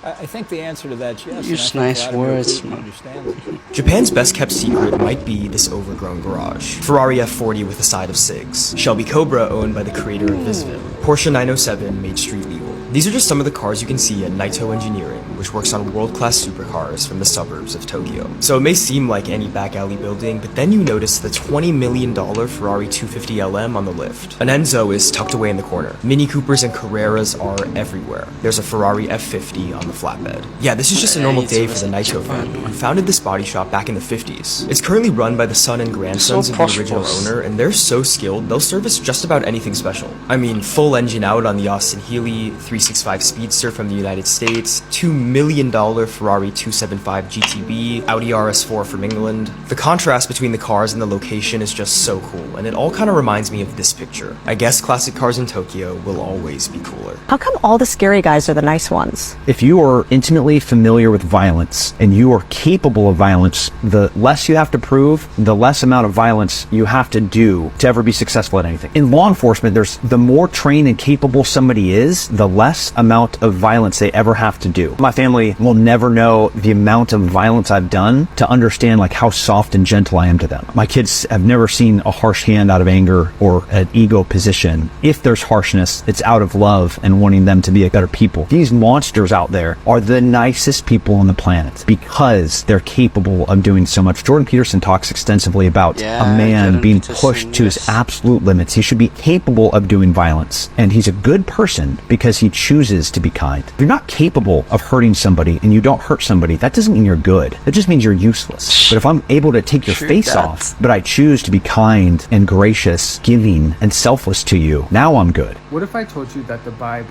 [SPEAKER 22] I think the answer to that is yes.
[SPEAKER 1] Use
[SPEAKER 22] and I think
[SPEAKER 1] nice
[SPEAKER 22] Vladimir
[SPEAKER 1] words,
[SPEAKER 22] Putin
[SPEAKER 1] man.
[SPEAKER 22] understands it.
[SPEAKER 23] Japan's best kept secret might be this overgrown garage. Ferrari F40 with a side of SIGs. Shelby Cobra owned by the creator of Visvim. Porsche 907 made street legal. These are just some of the cars you can see at Naito Engineering, which works on world-class supercars from the suburbs of Tokyo. So it may seem like any back alley building, but then you notice the $20 million Ferrari 250 LM on the lift. An Enzo is tucked away in the corner. Mini Coopers and Carreras are everywhere. There's a Ferrari F50 on the flatbed. Yeah, this is just a normal day for the Naito family, who founded this body shop back in the 50s. It's currently run by the son and grandsons of the original owner, and they're so skilled, they'll service just about anything special. I mean, full engine out on the Austin Healey 365 Speedster from the United States, $2 million Ferrari 275 GTB, Audi RS4 from England. The contrast between the cars and the location is just so cool, and it all kind of reminds me of this picture. I guess classic cars in Tokyo will always be cooler.
[SPEAKER 24] How come all the scary guys are the nice ones?
[SPEAKER 25] If you are intimately familiar with violence and you are capable of violence, the less you have to prove, the less amount of violence you have to do to ever be successful at anything. In law enforcement, the more trained and capable somebody is, the less amount of violence they ever have to do. My family will never know the amount of violence I've done to understand like how soft and gentle I am to them. My kids have never seen a harsh hand out of anger or an ego position. If there's harshness, it's out of love and wanting them to be a better people. These monsters out there are the nicest people on the planet because they're capable of doing so much. Jordan Peterson talks extensively about a man being pushed to his absolute limits. He should be capable of doing violence, and he's a good person because he chooses to be kind. If you're not capable of hurting somebody and you don't hurt somebody, that doesn't mean you're good. It just means you're useless. But if I'm able to take your face off, but I choose to be kind and gracious, giving and selfless to you, now I'm good.
[SPEAKER 26] What if I told you that the Bible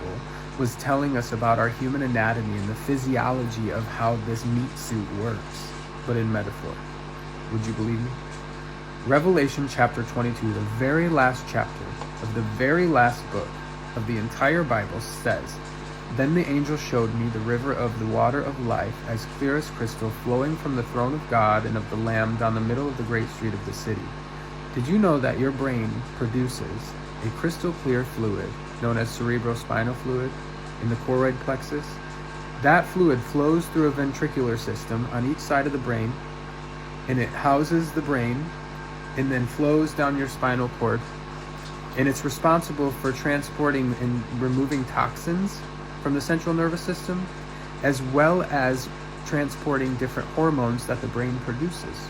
[SPEAKER 2] was telling us about our human anatomy and the physiology of how this meat suit works, but in metaphor. Would you believe me? Revelation chapter 22, the very last chapter of the very last book of the entire Bible says, "Then the angel showed me the river of the water of life, as clear as crystal, flowing from the throne of God and of the Lamb down the middle of the great street of the city." Did you know that your brain produces a crystal clear fluid known as cerebrospinal fluid in the choroid plexus? That fluid flows through a ventricular system on each side of the brain, and it houses the brain and then flows down your spinal cord, and it's responsible for transporting and removing toxins from the central nervous system, as well as transporting different hormones that the brain produces.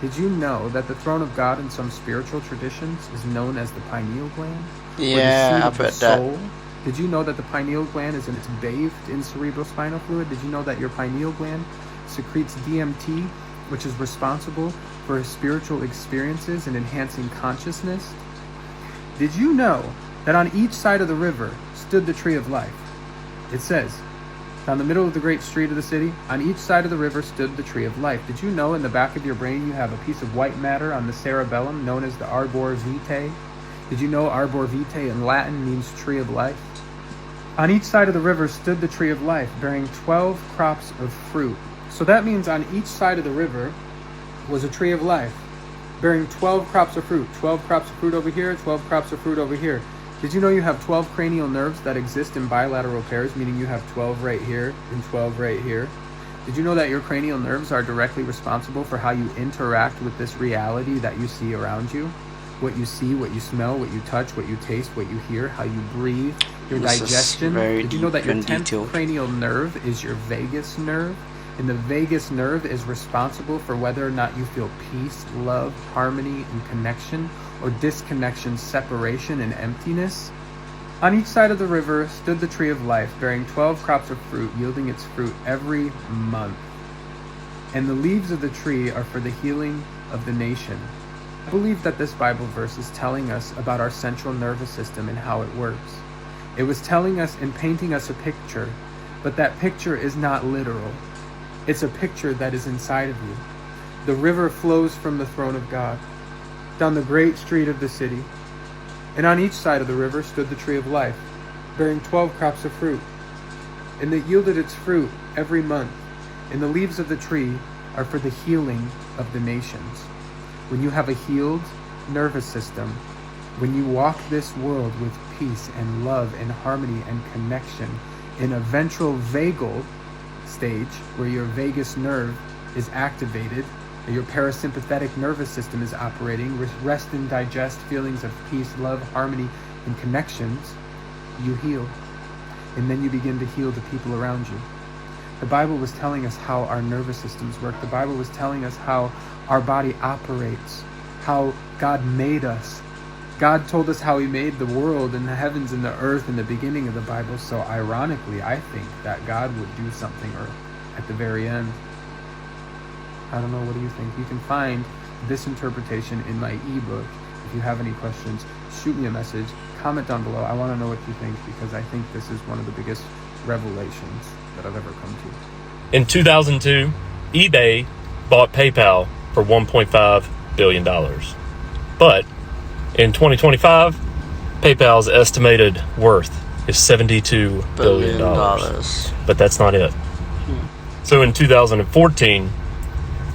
[SPEAKER 2] Did you know that the throne of God in some spiritual traditions is known as the pineal gland?
[SPEAKER 1] Yeah, I bet that.
[SPEAKER 2] Did you know that the pineal gland is bathed in cerebrospinal fluid? Did you know that your pineal gland secretes DMT, which is responsible for spiritual experiences and enhancing consciousness? Did you know that on each side of the river stood the tree of life? It says, down the middle of the great street of the city, on each side of the river stood the tree of life. Did you know in the back of your brain you have a piece of white matter on the cerebellum known as the arbor vitae? Did you know arbor vitae in Latin means tree of life? On each side of the river stood the tree of life, bearing 12 crops of fruit. So that means on each side of the river was a tree of life, bearing 12 crops of fruit. 12 crops of fruit over here, 12 crops of fruit over here. Did you know you have 12 cranial nerves that exist in bilateral pairs, meaning you have 12 right here and 12 right here? Did you know that your cranial nerves are directly responsible for how you interact with this reality that you see around you? What you see, what you smell, what you touch, what you taste, what you hear, how you breathe, your digestion. Did you know that your 10th cranial nerve is your vagus nerve? And the vagus nerve is responsible for whether or not you feel peace, love, harmony, and connection, or disconnection, separation, and emptiness. On each side of the river stood the tree of life, bearing 12 crops of fruit, yielding its fruit every month. And the leaves of the tree are for the healing of the nation. I believe that this Bible verse is telling us about our central nervous system and how it works. It was telling us and painting us a picture, but that picture is not literal. It's a picture that is inside of you. The river flows from the throne of God down the great street of the city, and on each side of the river stood the tree of life, bearing 12 crops of fruit, and it yielded its fruit every month, and the leaves of the tree are for the healing of the nations. When you have a healed nervous system, when you walk this world with peace and love and harmony and connection in a ventral vagal stage where your vagus nerve is activated, your parasympathetic nervous system is operating, rest and digest feelings of peace, love, harmony, and connections, you heal. And then you begin to heal the people around you. The Bible was telling us how our nervous systems work. The Bible was telling us how our body operates, how God made us. God told us how he made the world and the heavens and the earth in the beginning of the Bible. So ironically, I think that God would do something at the very end. I don't know, what do you think? You can find this interpretation in my ebook. If you have any questions, shoot me a message, comment down below. I want to know what you think, because I think this is one of the biggest revelations that I've ever come to.
[SPEAKER 3] In 2002, eBay bought PayPal for $1.5 billion. But in 2025, PayPal's estimated worth is $72 billion. But that's not it. So in 2014,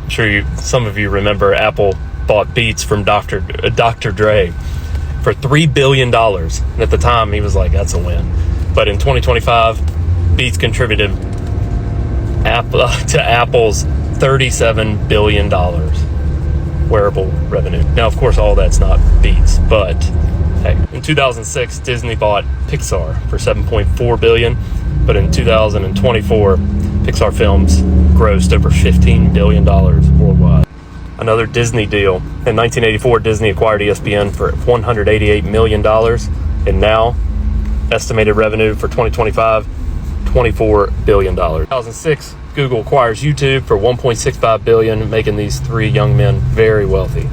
[SPEAKER 3] I'm sure some of you remember, Apple bought Beats from Dr. Dre for $3 billion. And at the time, he was like, that's a win. But in 2025, Beats contributed to Apple's $37 billion wearable revenue. Now, of course, all that's not Beats, but hey. In 2006, Disney bought Pixar for $7.4 billion. But in 2024, Pixar films grossed over $15 billion worldwide. Another Disney deal. In 1984, Disney acquired ESPN for $188 million. And now, estimated revenue for 2025, $24 billion. 2006, Google acquires YouTube for $1.65 billion, making these three young men very wealthy.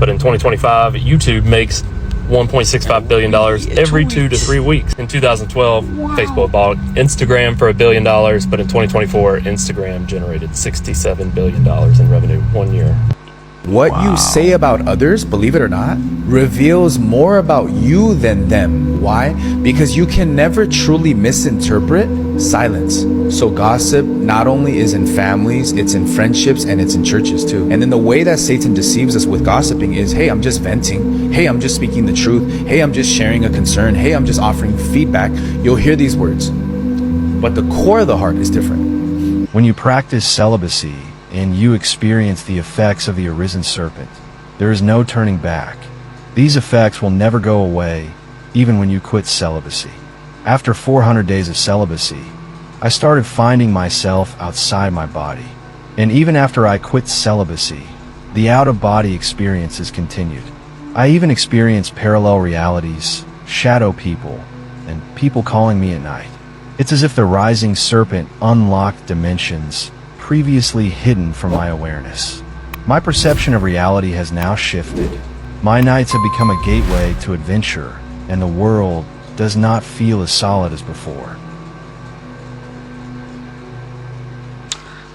[SPEAKER 3] But in 2025, YouTube makes $1.65 billion every 2 to 3 weeks. In 2012, Facebook bought Instagram for $1 billion, but in 2024, Instagram generated $67 billion in revenue 1 year.
[SPEAKER 4] What you say about others, believe it or not, reveals more about you than them. Why? Because you can never truly misinterpret silence. So gossip not only is in families, it's in friendships, and it's in churches too. And then the way that Satan deceives us with gossiping is, hey, I'm just venting. Hey, I'm just speaking the truth. Hey, I'm just sharing a concern. Hey, I'm just offering feedback. You'll hear these words, but the core of the heart is different.
[SPEAKER 5] When you practice celibacy, and you experience the effects of the arisen serpent, there is no turning back. These effects will never go away, even when you quit celibacy. After 400 days of celibacy, I started finding myself outside my body. And even after I quit celibacy, the out-of-body experiences continued. I even experienced parallel realities, shadow people, and people calling me at night. It's as if the rising serpent unlocked dimensions previously hidden from my awareness. My perception of reality has now shifted. My nights have become a gateway to adventure, and the world does not feel as solid as before.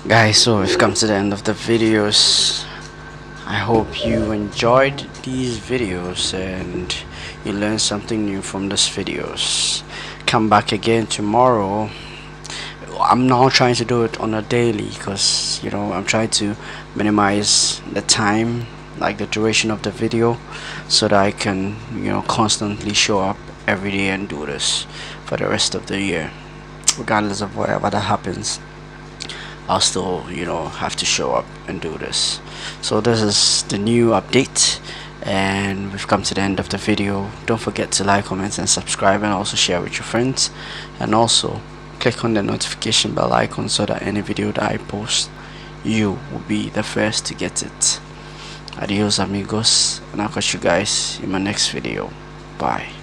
[SPEAKER 1] Guys, so we've come to the end of the videos. I hope you enjoyed these videos and you learned something new from these videos. Come back again tomorrow. I'm now trying to do it on a daily because, you know, I'm trying to minimize the time, like the duration of the video, so that I can, you know, constantly show up every day and do this for the rest of the year. Regardless of whatever that happens, I'll still, you know, have to show up and do this. So this is the new update, and we've come to the end of the video. Don't forget to like, comment, and subscribe, and also share with your friends, and also click on the notification bell icon so that any video that I post, you will be the first to get it. Adios amigos, and I'll catch you guys in my next video. Bye.